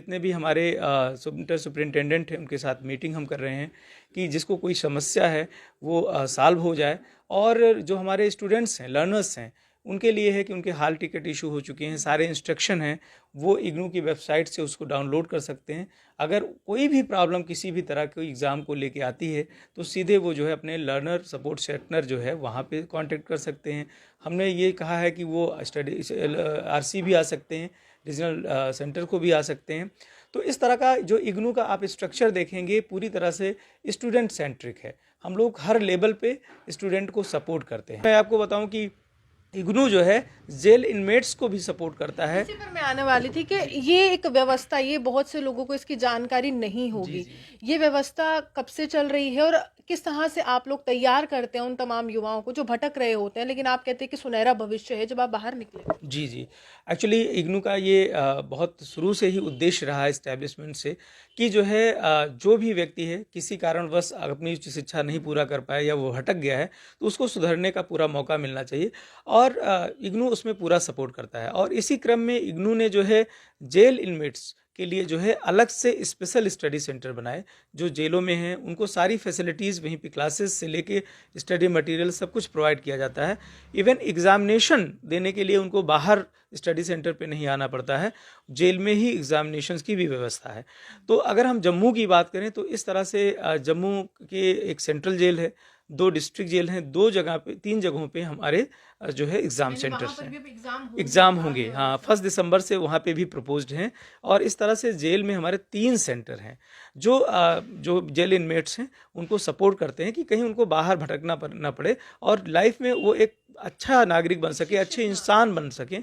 जितने भी हमारे सुपरिटेंडेंट हैं उनके साथ मीटिंग हम कर रहे हैं कि जिसको कोई समस्या है वो सॉल्व हो जाए। और जो हमारे स्टूडेंट्स हैं, लर्नर्स हैं, उनके लिए है कि उनके हाल टिकट इशू हो चुके हैं, सारे इंस्ट्रक्शन हैं वो इग्नू की वेबसाइट से उसको डाउनलोड कर सकते हैं। अगर कोई भी प्रॉब्लम किसी भी तरह के एग्ज़ाम को लेके आती है तो सीधे वो जो है अपने लर्नर सपोर्ट सेंटर जो है वहाँ पे कांटेक्ट कर सकते हैं। हमने ये कहा है कि वो स्टडी आरसी भी आ सकते हैं, रीजनल सेंटर को भी आ सकते हैं। तो इस तरह का जो इग्नू का आप स्ट्रक्चर देखेंगे पूरी तरह से स्टूडेंट सेंट्रिक है। हम लोग हर लेवल पे स्टूडेंट को सपोर्ट करते हैं। मैं आपको बताऊं कि इग्नू जो है जेल इनमेट्स को भी सपोर्ट करता है। इसी पर मैं आने वाली थी कि ये एक व्यवस्था, ये बहुत से लोगों को इसकी जानकारी नहीं होगी। ये व्यवस्था कब से चल रही है और किस तरह से आप लोग तैयार करते हैं उन तमाम युवाओं को जो भटक रहे होते हैं, लेकिन आप कहते हैं कि सुनहरा भविष्य है जब आप बाहर निकले? जी जी, एक्चुअली इग्नू का ये बहुत शुरू से ही उद्देश्य रहा है इस्टेब्लिशमेंट से कि जो है जो भी व्यक्ति है किसी कारणवश अपनी शिक्षा नहीं पूरा कर पाया या वो भटक गया है तो उसको सुधरने का पूरा मौका मिलना चाहिए। और इग्नू उसमें पूरा सपोर्ट करता है। और इसी क्रम में इग्नू ने जो है जेल इनमेट्स के लिए जो है अलग से स्पेशल स्टडी सेंटर बनाए। जो जेलों में हैं उनको सारी फैसिलिटीज़ वहीं पे क्लासेस से लेके स्टडी मटेरियल सब कुछ प्रोवाइड किया जाता है। इवन एग्जामिनेशन देने के लिए उनको बाहर स्टडी सेंटर पे नहीं आना पड़ता है, जेल में ही एग्जामिनेशंस की भी व्यवस्था है। तो अगर हम जम्मू की बात करें तो इस तरह से जम्मू के एक सेंट्रल जेल है, 2 डिस्ट्रिक्ट जेल हैं, 2 जगह पे 3 जगहों पे हमारे जो है एग्ज़ाम सेंटर्स हैं। एग्ज़ाम होंगे, हाँ, 1 दिसंबर से वहाँ पे भी प्रपोज्ड हैं। और इस तरह से जेल में हमारे 3 सेंटर हैं जो जेल इनमेट्स हैं उनको सपोर्ट करते हैं कि कहीं उनको बाहर भटकना ना पड़े और लाइफ में वो एक अच्छा नागरिक बन सके, अच्छे इंसान बन सकें।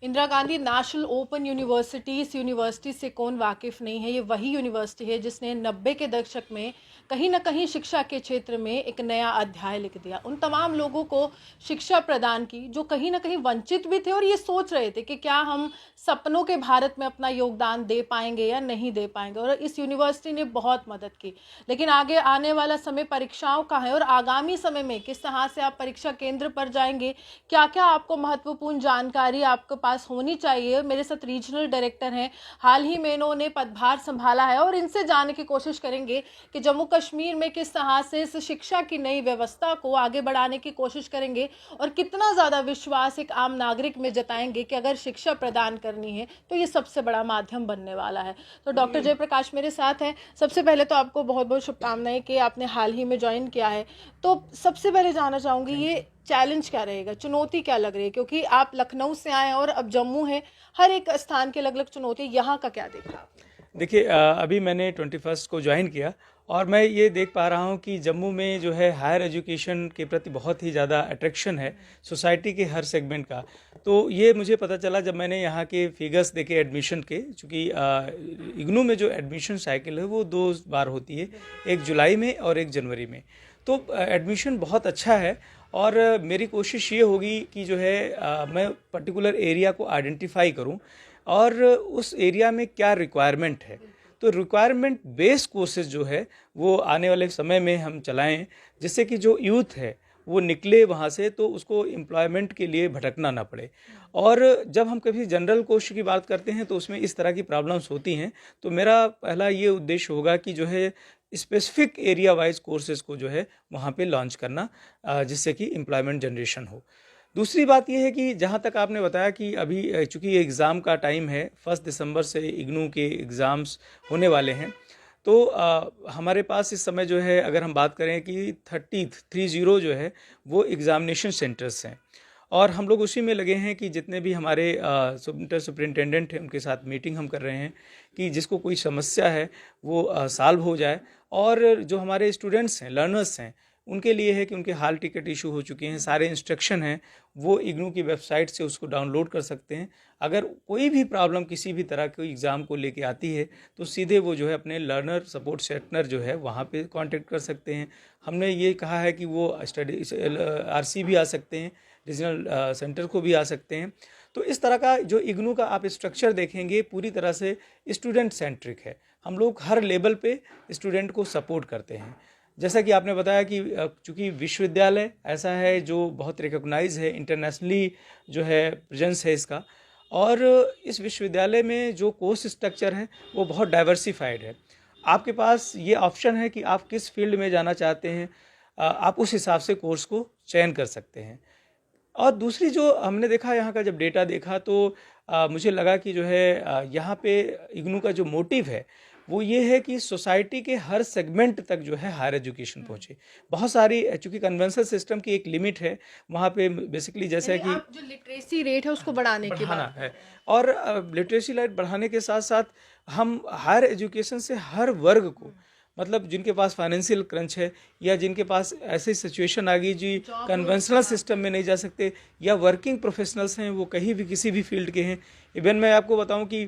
Indira Gandhi national open university, इस यूनिवर्सिटी से कौन वाकिफ़ नहीं है। ये वही यूनिवर्सिटी है जिसने 90 के दशक में कहीं ना कहीं शिक्षा के क्षेत्र में एक नया अध्याय लिख दिया। उन तमाम लोगों को शिक्षा प्रदान की जो कहीं ना कहीं वंचित भी थे और ये सोच रहे थे कि क्या हम सपनों के भारत में अपना योगदान दे पाएंगे या नहीं दे पाएंगे। और इस यूनिवर्सिटी ने बहुत मदद की। लेकिन आगे आने वाला समय परीक्षाओं का है और आगामी समय में किस तरह से आप परीक्षा केंद्र पर जाएंगे, क्या क्या आपको महत्वपूर्ण जानकारी आपके पास होनी चाहिए। मेरे साथ रीजनल डायरेक्टर हैं, हाल ही में इन्होंने पदभार संभाला है और इनसे जानने की कोशिश करेंगे कि जम्मू कश्मीर में किस तरह से इस शिक्षा की नई व्यवस्था को आगे बढ़ाने की कोशिश करेंगे और कितना ज़्यादा विश्वास एक आम नागरिक में जताएंगे कि अगर शिक्षा प्रदान करनी है तो ये सबसे बड़ा माध्यम बनने वाला है। तो डॉक्टर जयप्रकाश मेरे साथ हैं। सबसे पहले तो आपको बहुत बहुत शुभकामनाएं कि आपने हाल ही में ज्वाइन किया है। तो सबसे पहले जानना चाहूँगी ये चैलेंज क्या रहेगा, चुनौती क्या लग रही है, क्योंकि आप लखनऊ से आए और अब जम्मू है, हर एक स्थान की अलग अलग चुनौती, यहाँ का क्या देखा? देखिए, अभी मैंने 21 को ज्वाइन किया और मैं ये देख पा रहा हूँ कि जम्मू में जो है हायर एजुकेशन के प्रति बहुत ही ज़्यादा अट्रैक्शन है सोसाइटी के हर सेगमेंट का। तो ये मुझे पता चला जब मैंने यहाँ के फिगर्स देखे एडमिशन के, चूँकि इग्नू में जो एडमिशन साइकिल है वो 2 बार होती है, एक जुलाई में और एक जनवरी में। तो एडमिशन बहुत अच्छा है। और मेरी कोशिश ये होगी कि जो है मैं पर्टिकुलर एरिया को आइडेंटिफाई करूं और उस एरिया में क्या रिक्वायरमेंट है। तो रिक्वायरमेंट बेस्ड कोर्सेज जो है वो आने वाले समय में हम चलाएं, जिससे कि जो यूथ है वो निकले वहाँ से तो उसको एम्प्लॉयमेंट के लिए भटकना ना पड़े। और जब हम कभी जनरल कोर्स की बात करते हैं तो उसमें इस तरह की प्रॉब्लम्स होती हैं। तो मेरा पहला ये उद्देश्य होगा कि जो है स्पेसिफिक एरिया वाइज कोर्सेज को जो है वहाँ पे लॉन्च करना, जिससे कि एम्प्लॉयमेंट जनरेशन हो। दूसरी बात यह है कि जहाँ तक आपने बताया कि अभी चूँकि एग्ज़ाम का टाइम है, 1 दिसंबर से इग्नू के एग्ज़ाम्स होने वाले हैं। तो हमारे पास इस समय जो है अगर हम बात करें कि 30 जो है वो एग्ज़ामिनेशन सेंटर्स हैं और हम लोग उसी में लगे हैं कि जितने भी हमारे सुपरिटेंडेंट हैं उनके साथ मीटिंग हम कर रहे हैं कि जिसको कोई समस्या है वो सॉल्व हो जाए। और जो हमारे स्टूडेंट्स हैं, लर्नर्स हैं, उनके लिए है कि उनके हाल टिकट इशू हो चुके हैं, सारे इंस्ट्रक्शन हैं वो इग्नू की वेबसाइट से उसको डाउनलोड कर सकते हैं। अगर कोई भी प्रॉब्लम किसी भी तरह के एग्ज़ाम को लेके आती है तो सीधे वो जो है अपने लर्नर सपोर्ट सेंटर जो है वहाँ पे कांटेक्ट कर सकते हैं। हमने ये कहा है कि वो स्टडी आरसी भी आ सकते हैं, रीजनल सेंटर को भी आ सकते हैं। तो इस तरह का जो इग्नू का आप स्ट्रक्चर देखेंगे पूरी तरह से स्टूडेंट सेंट्रिक है। हम लोग हर लेवल पे स्टूडेंट को सपोर्ट करते हैं। जैसा कि आपने बताया कि चूँकि विश्वविद्यालय ऐसा है जो बहुत रिकॉग्नाइज है, इंटरनेशनली जो है प्रेजेंस है इसका। और इस विश्वविद्यालय में जो कोर्स स्ट्रक्चर है वो बहुत डाइवर्सिफाइड है। आपके पास ये ऑप्शन है कि आप किस फील्ड में जाना चाहते हैं, आप उस हिसाब से कोर्स को चयन कर सकते हैं। और दूसरी जो हमने देखा यहाँ का जब डेटा देखा तो मुझे लगा कि जो है यहाँ पे इग्नू का जो मोटिव है वो ये है कि सोसाइटी के हर सेगमेंट तक जो है हायर एजुकेशन पहुँचे। बहुत सारी चूँकि कन्वेंशनल सिस्टम की एक लिमिट है वहाँ पे बेसिकली जैसे यानी कि आप जो लिटरेसी रेट है उसको बढ़ाने की बढ़ाना बात है। और लिटरेसी रेट बढ़ाने के साथ साथ हम हायर एजुकेशन से हर वर्ग को, मतलब जिनके पास फाइनेंशियल क्रंच है या जिनके पास ऐसी सिचुएशन आ गई जी कन्वेंशनल सिस्टम में नहीं जा सकते, या वर्किंग प्रोफेशनल्स हैं वो कहीं भी किसी भी फील्ड के हैं। इवन मैं आपको बताऊं कि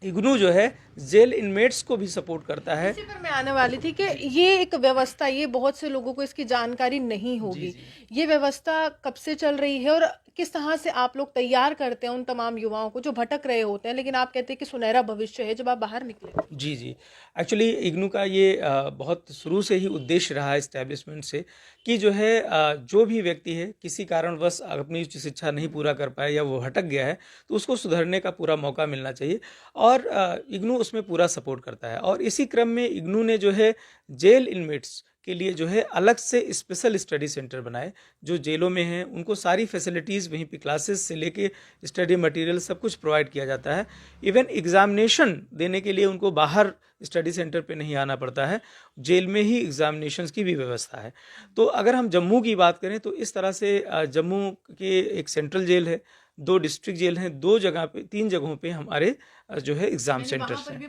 इग्नू जो है जेल इनमेट्स को भी सपोर्ट करता है। इसी पर मैं आने वाली थी कि ये एक व्यवस्था, ये बहुत से लोगों को इसकी जानकारी नहीं होगी। ये व्यवस्था कब से चल रही है और किस तरह से आप लोग तैयार करते हैं उन तमाम युवाओं को जो भटक रहे होते हैं, लेकिन आप कहते हैं कि सुनहरा भविष्य है जब आप बाहर निकले? जी जी, एक्चुअली इग्नू का ये बहुत शुरू से ही उद्देश्य रहा है इस्टेब्लिशमेंट से कि जो है जो भी व्यक्ति है किसी कारणवश अपनी उच्च शिक्षा नहीं पूरा कर पाया या वो भटक गया है तो उसको सुधरने का पूरा मौका मिलना चाहिए, और इग्नू उसमें पूरा सपोर्ट करता है। और इसी क्रम में इग्नू ने जो है जेल इनमेट्स के लिए जो है अलग से स्पेशल स्टडी सेंटर बनाए। जो जेलों में हैं उनको सारी फैसिलिटीज़ वहीं पे क्लासेस से लेके स्टडी मटेरियल सब कुछ प्रोवाइड किया जाता है। इवन एग्जामिनेशन देने के लिए उनको बाहर स्टडी सेंटर पे नहीं आना पड़ता है, जेल में ही एग्जामिनेशंस की भी व्यवस्था है। तो अगर हम जम्मू की बात करें तो इस तरह से जम्मू के एक सेंट्रल जेल है, 2 डिस्ट्रिक्ट जेल हैं, 2 जगह पे 3 जगहों पे हमारे जो है एग्ज़ाम सेंटर्स हैं,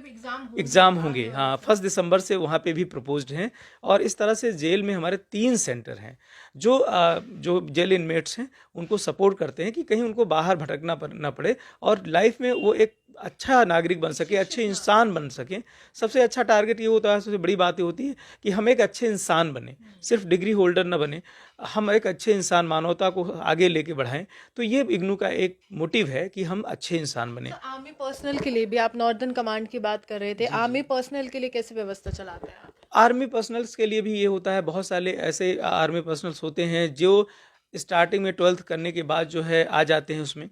एग्ज़ाम होंगे। हाँ, 1 दिसंबर से वहाँ पे भी प्रपोज्ड हैं। और इस तरह से जेल में हमारे 3 सेंटर हैं जो जेल इनमेट्स हैं उनको सपोर्ट करते हैं कि कहीं उनको बाहर भटकना ना पड़े और लाइफ में वो एक अच्छा नागरिक बन सके, अच्छे इंसान बन सके। सबसे अच्छा टारगेट ये होता है, सबसे बड़ी बात ये होती है कि हम एक अच्छे इंसान बने, सिर्फ डिग्री होल्डर ना बने, हम एक अच्छे इंसान, मानवता को आगे लेके बढ़ाएं। तो ये इग्नू का एक मोटिव है कि हम अच्छे इंसान बने। तो आर्मी पर्सनल के लिए भी आप नॉर्दर्न कमांड की बात कर रहे थे, आर्मी पर्सनल के लिए कैसे व्यवस्था चलाते हैं आप? आर्मी पर्सनल्स के लिए भी ये होता है, बहुत सारे ऐसे आर्मी पर्सनल्स होते हैं जो स्टार्टिंग में 12th करने के बाद जो है आ जाते हैं उसमें।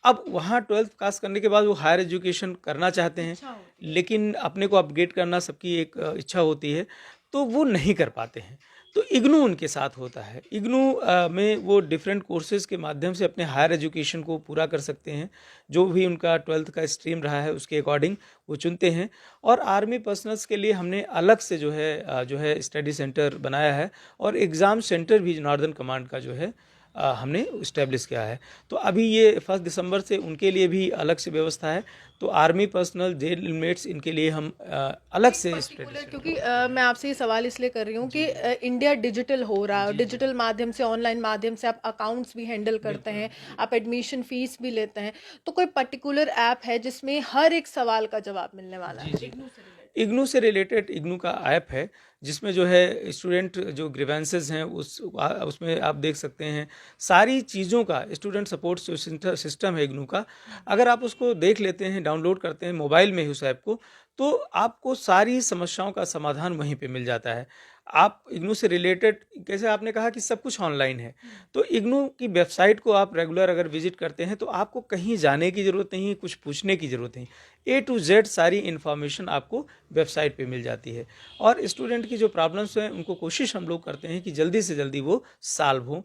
अब वहाँ 12th पास करने के बाद वो हायर एजुकेशन करना चाहते हैं, लेकिन अपने को अपग्रेड करना सबकी एक इच्छा होती है, तो वो नहीं कर पाते हैं। तो इग्नू उनके साथ होता है। इग्नू में वो डिफरेंट कोर्सेज़ के माध्यम से अपने हायर एजुकेशन को पूरा कर सकते हैं। जो भी उनका 12th का स्ट्रीम रहा है उसके अकॉर्डिंग वो चुनते हैं। और आर्मी पर्सनल्स के लिए हमने अलग से जो है स्टडी सेंटर बनाया है, और एग्ज़ाम सेंटर भी नॉर्दर्न कमांड का जो है हमने इस्टेब्लिश किया है। तो अभी ये 1 दिसंबर से उनके लिए भी अलग से व्यवस्था है। तो आर्मी पर्सनल, जेल इनमेट्स, इनके लिए हम अलग से क्योंकि मैं आपसे ये सवाल इसलिए कर रही हूँ कि इंडिया डिजिटल हो रहा है, डिजिटल माध्यम से, ऑनलाइन माध्यम से आप अकाउंट्स भी हैंडल करते हैं, आप एडमिशन फीस भी लेते हैं, तो कोई पर्टिकुलर ऐप है जिसमें हर एक सवाल का जवाब मिलने वाला है? इग्नू से रिलेटेड इग्नू का ऐप है जिसमें जो है स्टूडेंट जो ग्रीवेंसेस हैं उसमें आप देख सकते हैं सारी चीज़ों का स्टूडेंट सपोर्ट जो सिस्टम है इग्नू का। अगर आप उसको देख लेते हैं, डाउनलोड करते हैं मोबाइल में ही उस ऐप को, तो आपको सारी समस्याओं का समाधान वहीं पे मिल जाता है। आप इग्नू से रिलेटेड, कैसे आपने कहा कि सब कुछ ऑनलाइन है, तो इग्नू की वेबसाइट को आप रेगुलर अगर विजिट करते हैं तो आपको कहीं जाने की ज़रूरत नहीं, कुछ पूछने की ज़रूरत नहीं। A to Z सारी इन्फॉर्मेशन आपको वेबसाइट पे मिल जाती है। और स्टूडेंट की जो प्रॉब्लम्स हैं उनको कोशिश हम लोग करते हैं कि जल्दी से जल्दी वो सॉल्व हों।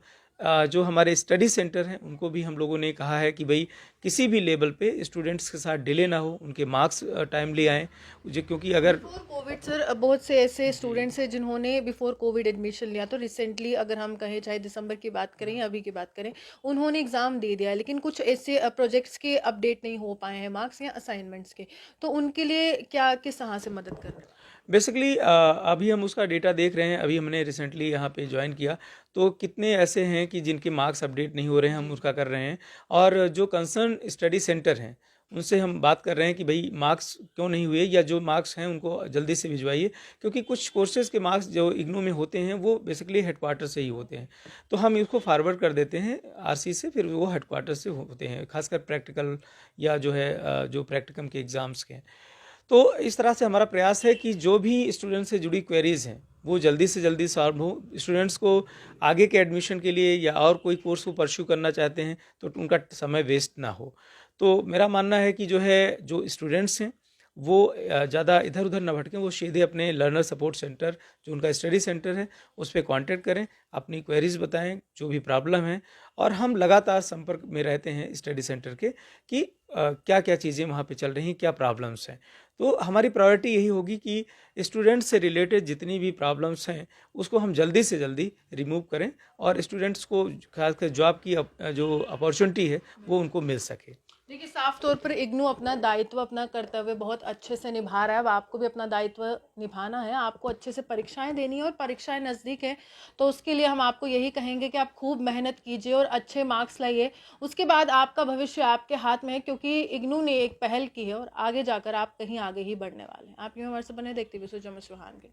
जो हमारे स्टडी सेंटर हैं उनको भी हम लोगों ने कहा है कि भाई किसी भी लेवल पे स्टूडेंट्स के साथ डिले ना हो, उनके मार्क्स टाइमली आएँ, क्योंकि अगर बिफोर कोविड सर बहुत से ऐसे स्टूडेंट्स हैं जिन्होंने बिफोर कोविड एडमिशन लिया, तो रिसेंटली अगर हम कहें चाहे दिसंबर की बात करें या अभी की बात करें, उन्होंने एग्ज़ाम दे दिया है, लेकिन कुछ ऐसे प्रोजेक्ट्स के अपडेट नहीं हो पाए हैं, मार्क्स या असाइनमेंट्स के, तो उनके लिए क्या, किस तरह से मदद कर रहे हैं? बेसिकली अभी हम उसका डेटा देख रहे हैं। अभी हमने रिसेंटली यहाँ पे ज्वाइन किया, तो कितने ऐसे हैं कि जिनके मार्क्स अपडेट नहीं हो रहे हैं, हम उसका कर रहे हैं। और जो कंसर्न स्टडी सेंटर हैं उनसे हम बात कर रहे हैं कि भाई मार्क्स क्यों नहीं हुए, या जो मार्क्स हैं उनको जल्दी से भिजवाइए, क्योंकि कुछ कोर्सेज़ के मार्क्स जो इग्नू में होते हैं वो बेसिकली हेडक्वार्टर से ही होते हैं। तो हम इसको फॉरवर्ड कर देते हैं आरसी से, फिर वो हेडक्वार्टर से होते हैं, खासकर प्रैक्टिकल या जो है जो प्रैक्टिकम के एग्ज़ाम्स के। तो इस तरह से हमारा प्रयास है कि जो भी स्टूडेंट से जुड़ी क्वेरीज़ हैं वो जल्दी से जल्दी सॉल्व हो। स्टूडेंट्स को आगे के एडमिशन के लिए या और कोई कोर्स को परस्यू करना चाहते हैं तो उनका समय वेस्ट ना हो। तो मेरा मानना है कि जो है जो स्टूडेंट्स हैं वो ज़्यादा इधर उधर न भटकें, वो सीधे अपने लर्नर सपोर्ट सेंटर जो उनका स्टडी सेंटर है उस पर कांटेक्ट करें, अपनी क्वेरीज बताएं जो भी प्रॉब्लम है, और हम लगातार संपर्क में रहते हैं स्टडी सेंटर के कि क्या क्या चीज़ें वहाँ पे चल रही हैं, क्या प्रॉब्लम्स हैं। तो हमारी प्रायोरिटी यही होगी कि स्टूडेंट्स से रिलेटेड जितनी भी प्रॉब्लम्स हैं उसको हम जल्दी से जल्दी रिमूव करें और स्टूडेंट्स को खासकर जॉब की जो अपॉर्चुनिटी है वो उनको मिल सके। देखिए, साफ तौर पर इग्नू अपना दायित्व, अपना कर्तव्य बहुत अच्छे से निभा रहा है। अब आपको भी अपना दायित्व निभाना है, आपको अच्छे से परीक्षाएं देनी है और परीक्षाएं नज़दीक है, तो उसके लिए हम आपको यही कहेंगे कि आप खूब मेहनत कीजिए और अच्छे मार्क्स लाइए। उसके बाद आपका भविष्य आपके हाथ में है, क्योंकि इग्नू ने एक पहल की है और आगे जाकर आप कहीं आगे ही बढ़ने वाले हैं। आप यूँ हमारे से बने, देखते हुए सुजम चौहान के।